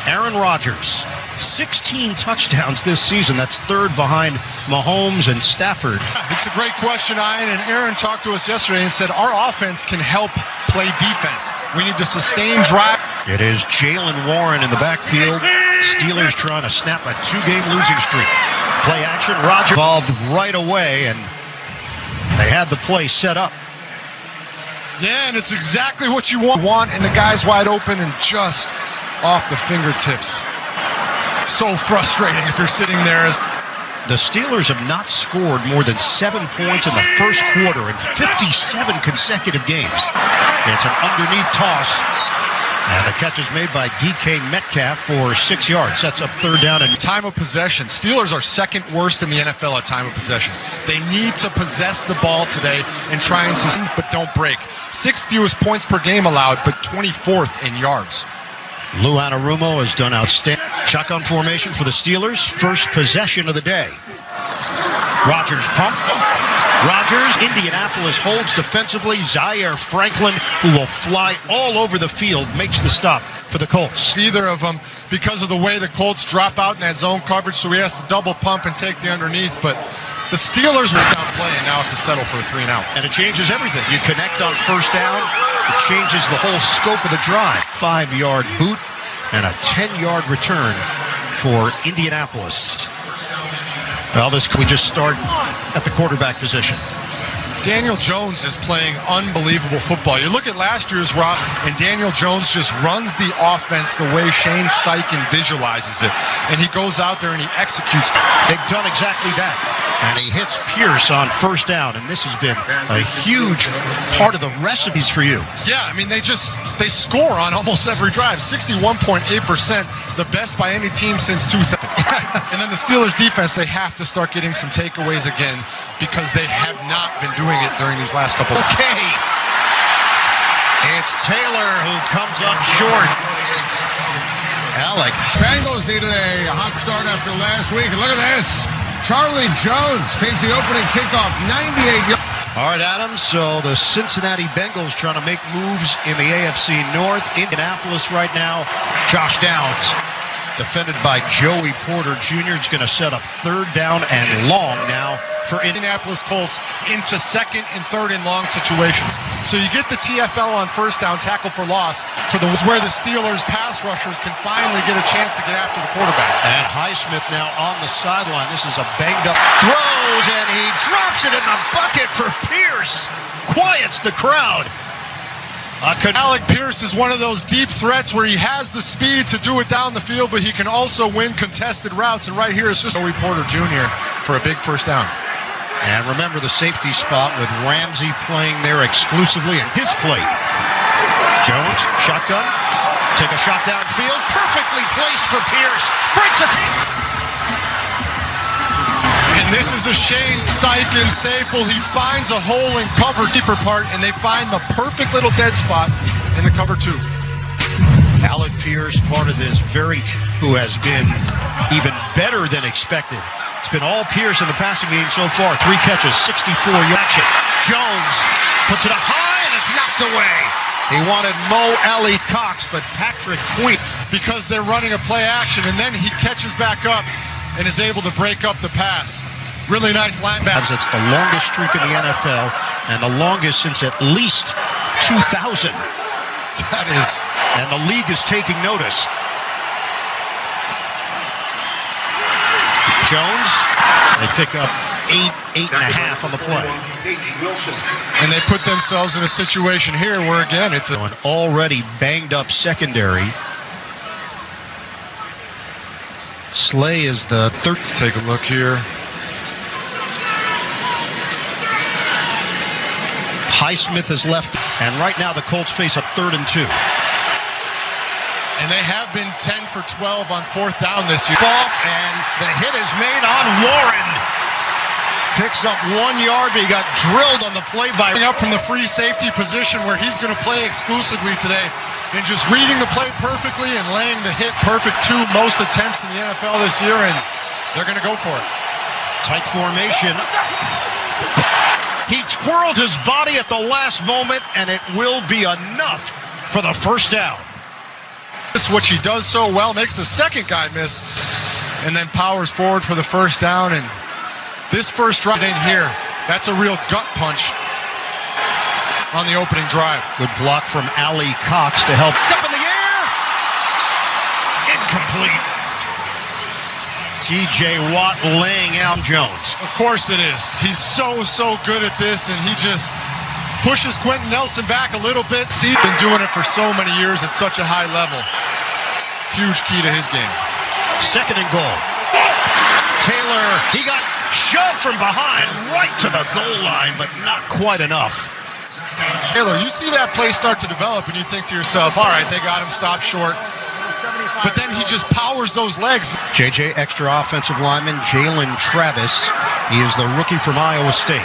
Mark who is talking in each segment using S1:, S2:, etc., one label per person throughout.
S1: Aaron Rodgers, 16 touchdowns this season. That's third behind Mahomes and Stafford.
S2: It's a great question, Ian, and Aaron talked to us yesterday and said our offense can help play defense. We need to sustain drive.
S1: It is Jalen Warren in the backfield. Steelers trying to snap a 2-game losing streak. Play action, Rodgers involved right away, and they had the play set up.
S2: Yeah, and it's exactly what you want, and the guy's wide open and just off the fingertips. So frustrating if you're sitting there.
S1: The Steelers have not scored more than 7 points in the first quarter in 57 consecutive games. It's an underneath toss, and the catch is made by DK Metcalf for 6 yards. Sets up third down and
S2: time of possession. Steelers are second worst in the NFL at time of possession. They need to possess the ball today and try and sustain, but don't break. 6th fewest points per game allowed, but 24th in yards.
S1: Lou Anarumo has done outstanding. Shotgun formation for the Steelers. First possession of the day. Rodgers pump. Rodgers, Indianapolis holds defensively. Zaire Franklin, who will fly all over the field, makes the stop for the Colts.
S2: Either of them, because of the way the Colts drop out in that zone coverage, so he has to double pump and take the underneath, but the Steelers was down play and now have to settle for a 3-and-out.
S1: And it changes everything. You connect on first down, it changes the whole scope of the drive. 5-yard boot and a 10-yard return for Indianapolis. Well, we just start at the quarterback position.
S2: Daniel Jones is playing unbelievable football. You look at last year's Rob, and Daniel Jones just runs the offense the way Shane Steichen visualizes it. And he goes out there and he executes.
S1: They've done exactly that. And he hits Pierce on first down. And this has been a huge part of the recipes for you.
S2: Yeah, I mean, they score on almost every drive. 61.8%, the best by any team since 2000. And then the Steelers defense, they have to start getting some takeaways again because they have not been doing it during these last couple of
S1: games. Okay. It's Taylor who comes up short. Alec.
S3: Bengals needed a hot start after last week. And look at this. Charlie Jones takes the opening kickoff, 98 yards.
S1: All right, Adam, so the Cincinnati Bengals trying to make moves in the AFC North. Indianapolis right now. Josh Downs, defended by Joey Porter Jr. It's going to set up third down and long now for
S2: Indianapolis Colts into second and third and long situations. So you get the TFL on first down, tackle for loss, where the Steelers pass rushers can finally get a chance to get after the quarterback.
S1: And Highsmith now on the sideline. This is a banged up throws, and he drops it in the bucket for Pierce. Quiets the crowd.
S2: Alec Pierce is one of those deep threats where he has the speed to do it down the field, but he can also win contested routes. And right here is just Joey Porter Jr. for a big first down.
S1: And remember the safety spot with Ramsey playing there exclusively in his plate. Jones, shotgun, take a shot downfield, perfectly placed for Pierce, breaks it.
S2: And this is a Shane Steichen staple. He finds a hole in cover deeper part, and they find the perfect little dead spot in the cover 2.
S1: Alec Pierce, part of this who has been even better than expected. It's been all Pierce in the passing game so far. 3 catches, 64 yards. Jones puts it up high, and it's knocked away. He wanted Mo Alley Cox, but Patrick Queen.
S2: Because they're running a play action, and then he catches back up and is able to break up the pass. Really nice linebacker.
S1: It's the longest streak in the NFL, and the longest since at least 2000.
S2: That is.
S1: And the league is taking notice. Jones, they pick up 8.5 on the play.
S2: And they put themselves in a situation here where, again, it's
S1: an already banged up secondary. Slay is the third.
S2: Let's take a look here.
S1: Highsmith is left, and right now the Colts face a 3rd and 2.
S2: And they have been 10 for 12 on 4th down this year.
S1: And the hit is made on Warren. Picks up 1 yard, but he got drilled on the play by.
S2: Up from the free safety position where he's going to play exclusively today, and just reading the play perfectly and laying the hit perfect. 2 most attempts in the NFL this year, and they're going to go for it.
S1: Tight formation. He twirled his body at the last moment, and it will be enough for the first down.
S2: That's what she does so well, makes the second guy miss, and then powers forward for the first down. And this first drive in here, that's a real gut punch on the opening drive.
S1: Good block from Ali Cox to help. It's up in the air! Incomplete. T.J. Watt laying out Jones.
S2: Of course it is. He's so good at this, and he just pushes Quentin Nelson back a little bit. He's been doing it for so many years at such a high level. Huge key to his game.
S1: Second and goal. Taylor, he got shoved from behind right to the goal line, but not quite enough.
S2: Taylor, you see that play start to develop, and you think to yourself, all right, they got him stopped short. But then he just powers those legs.
S1: JJ, extra offensive lineman, Jalen Travis. He is the rookie from Iowa State.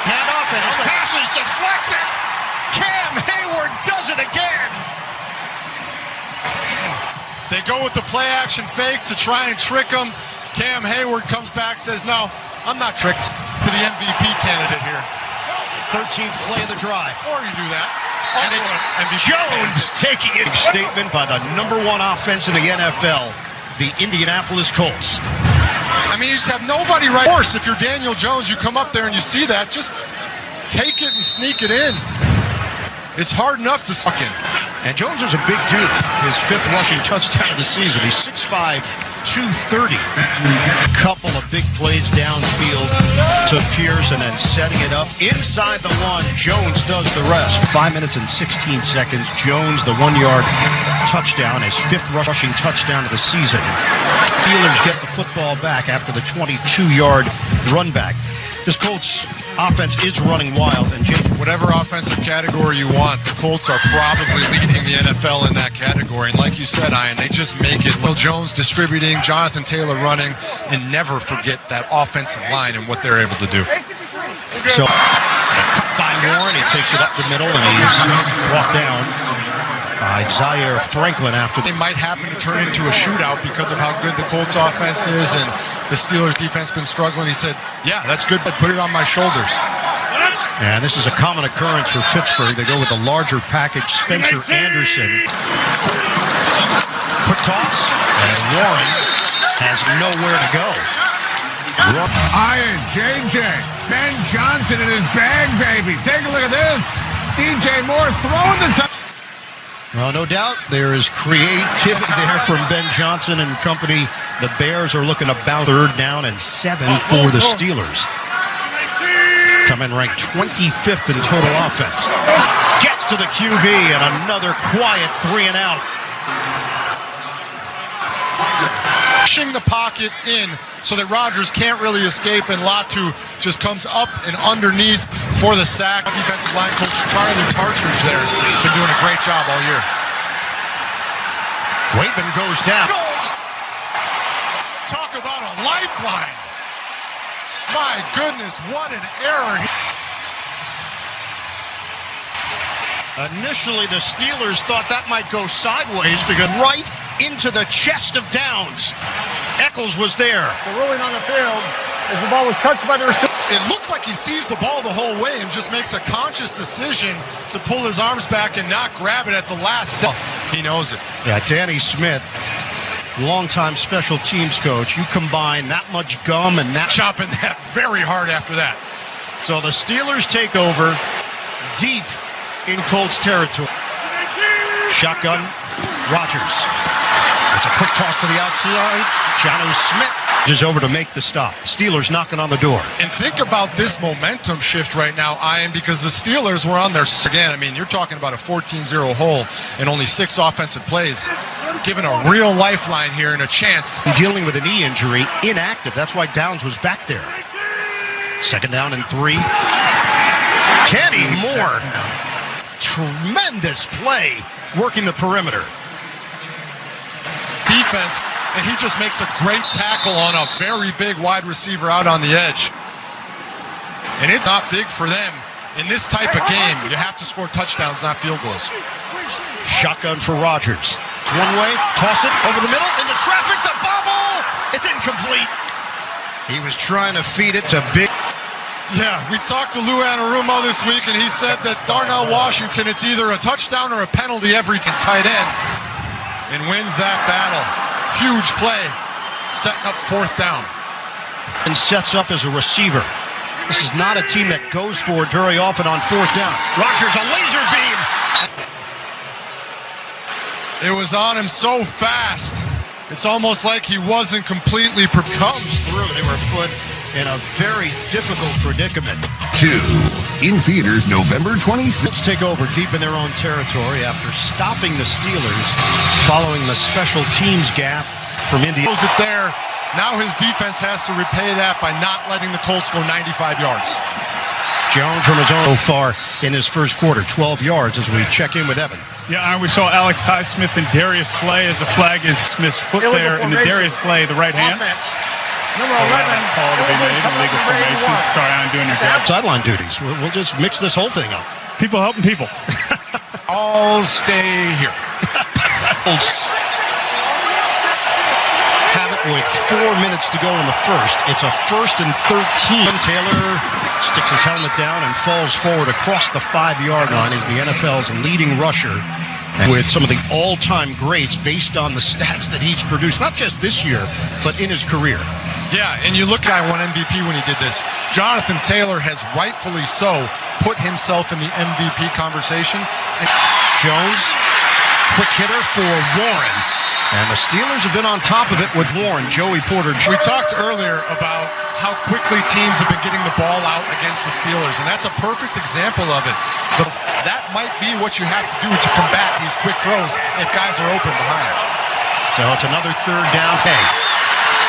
S1: Hand off, and his pass is deflected. Cam Hayward does it again.
S2: They go with the play-action fake to try and trick him. Cam Hayward comes back, says, no, I'm not tricked. To the MVP candidate here.
S1: 13th play of the drive.
S2: Or you do that.
S1: And it's Jones taking it. Statement by the #1 offense in the NFL, the Indianapolis Colts.
S2: I mean, you just have nobody right. Of course, if you're Daniel Jones, you come up there and you see that, just take it and sneak it in. It's hard enough to suck in.
S1: And Jones is a big dude. His 5th rushing touchdown of the season. He's 6'5", 230. Couple of big plays downfield to Pierce, and then setting it up inside the 1. Jones does the rest. 5 minutes and 16 seconds. Jones, the 1-yard touchdown, his 5th rushing touchdown of the season. Steelers get the football back after the 22-yard run back. This Colts offense is running wild, and
S2: whatever offensive category you want, the Colts are probably leading the NFL in that category. And like you said, Ian, they just make it. Will Jones distributing, Jonathan Taylor running, and never forget that offensive line and what they're able to do.
S1: So, cut by Warren, he takes it up the middle, and he's walked down by Zaire Franklin after.
S2: They might happen to turn into a shootout because of how good the Colts offense is, and the Steelers defense been struggling. He said, yeah, that's good, but put it on my shoulders.
S1: And this is a common occurrence for Pittsburgh. They go with a larger package. Spencer Anderson. Quick toss. And Warren has nowhere to go.
S3: Ian, JJ, Ben Johnson in his bag, baby. Take a look at this. DJ Moore throwing the touch.
S1: Well, no doubt there is creativity there from Ben Johnson and company. The Bears are looking about 3rd down and 7 for the Steelers. Come in ranked 25th in total offense. Gets to the QB and another quiet 3-and-out.
S2: Pushing the pocket in so that Rodgers can't really escape, and Latu just comes up and underneath for the sack. Defensive line coach Charlie Partridge there been doing a great job all year.
S1: Waitman goes down.
S2: Talk about a lifeline. My goodness, what an error.
S1: Initially, the Steelers thought that might go sideways because right into the chest of Downs. Eccles was there.
S4: The ruling on the field as the ball was touched by the receiver.
S2: It looks like he sees the ball the whole way and just makes a conscious decision to pull his arms back and not grab it at the last second. He knows it.
S1: Yeah, Danny Smith, longtime special teams coach. You combine that much gum and that.
S2: Chopping that very hard after that.
S1: So the Steelers take over deep in Colts territory. Shotgun, Rodgers. It's a quick toss to the outside. Jonnu Smith is over to make the stop. Steelers knocking on the door.
S2: And think about this momentum shift right now, Ian, because the Steelers were on their again. I mean, you're talking about a 14-0 hole and only 6 offensive plays. Given a real lifeline here and a chance.
S1: Dealing with a knee injury, inactive. That's why Downs was back there. 2nd down and 3. Kenny Moore. Tremendous play working the perimeter.
S2: Defense, and he just makes a great tackle on a very big wide receiver out on the edge. And it's not big for them. In this type of game, you have to score touchdowns, not field goals.
S1: Shotgun for Rodgers. It's one way, toss it over the middle, into traffic, the bobble! It's incomplete. He was trying to feed it to Big.
S2: Yeah, we talked to Lou Anarumo this week, and he said that Darnell Washington, it's either a touchdown or a penalty every tight end, and wins that battle. Huge play, setting up fourth down.
S1: And sets up as a receiver. This is not a team that goes for it very often on fourth down. Rodgers, a laser beam.
S2: It was on him so fast. It's almost like he wasn't completely prepared.
S1: Comes through. They were put in a very difficult predicament.
S3: 2 in theaters November 26th.
S1: Let's take over deep in their own territory after stopping the Steelers following the special teams gaffe from India.
S2: Throws it there. Now his defense has to repay that by not letting the Colts go 95 yards.
S1: Jones from his own so far in his first quarter, 12 yards as we check in with Evan.
S5: Yeah, and we saw Alex Highsmith and Darius Slay as a flag is Smith's foot
S4: Illegal
S5: there, and the
S4: formation.
S5: Darius Slay, the right hand.
S4: Offense.
S5: So
S4: Number
S5: that
S4: 11.
S5: call to be made, illegal formation. Sorry, I'm doing your job.
S1: Sideline duties. We'll just mix this whole thing up.
S5: People helping people.
S2: All stay here.
S1: Colts have it with 4 minutes to go in the first. It's a 1st and 13. Taylor sticks his helmet down and falls forward across the 5-yard line. He's the NFL's leading rusher with some of the all-time greats based on the stats that he's produced, not just this year, but in his career.
S2: Yeah, and you look at won MVP when he did this. Jonathan Taylor has rightfully so put himself in the MVP conversation.
S1: Jones, quick hitter for Warren. And the Steelers have been on top of it with Warren. Joey Porter.
S2: We talked earlier about how quickly teams have been getting the ball out against the Steelers, and that's a perfect example of it. But that might be what you have to do to combat these quick throws if guys are open behind.
S1: So it's another third down pay.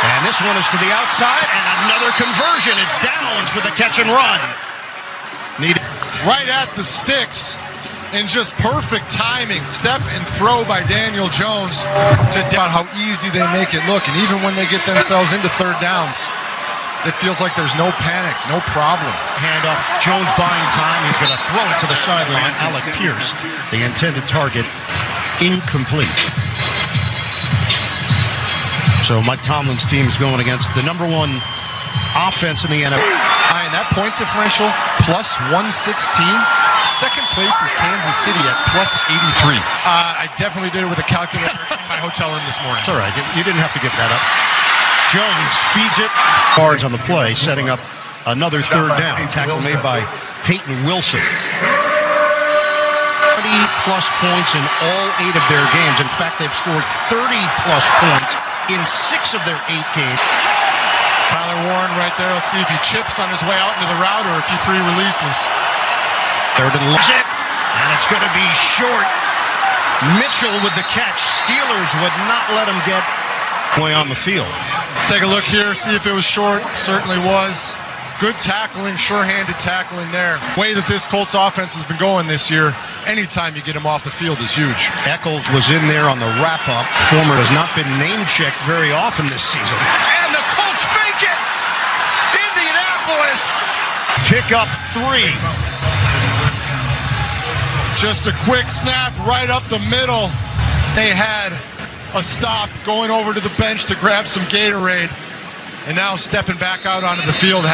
S1: And this one is to the outside, and another conversion. It's Downs with a catch and run. Needed
S2: Right at the sticks, and just perfect timing. Step and throw by Daniel Jones to doubt how easy they make it look. And even when they get themselves into third downs, it feels like there's no panic, no problem.
S1: hand up. Jones buying time. He's going to throw it to the sideline. Alec Pierce, the intended target, incomplete. So Mike Tomlin's team is going against the number 1 offense in the NFL.
S2: And that point differential, plus 116. Second place is Kansas City at plus 83. I definitely did it with a calculator in my hotel room this morning.
S1: It's all right. You didn't have to give that up. Jones feeds it. Cards on the play, setting up another third down. Tackle made by Peyton Wilson. 30-plus points in all 8 of their games. In fact, they've scored 30-plus points in 6 of their 8 games.
S2: Tyler Warren right there. Let's see if he chips on his way out into the route or if he free releases.
S1: Third and long. And it's going to be short. Mitchell with the catch. Steelers would not let him get way on the field.
S2: Let's take a look here, see if it was short. Certainly was. Good tackling, sure-handed tackling there. Way that this Colts offense has been going this year, anytime you get him off the field is huge.
S1: Eccles was in there on the wrap-up. Former has not been name-checked very often this season. And the Colts fake it! Indianapolis pick up 3.
S2: Just a quick snap right up the middle. They had a stop going over to the bench to grab some Gatorade, and now stepping back out onto the field.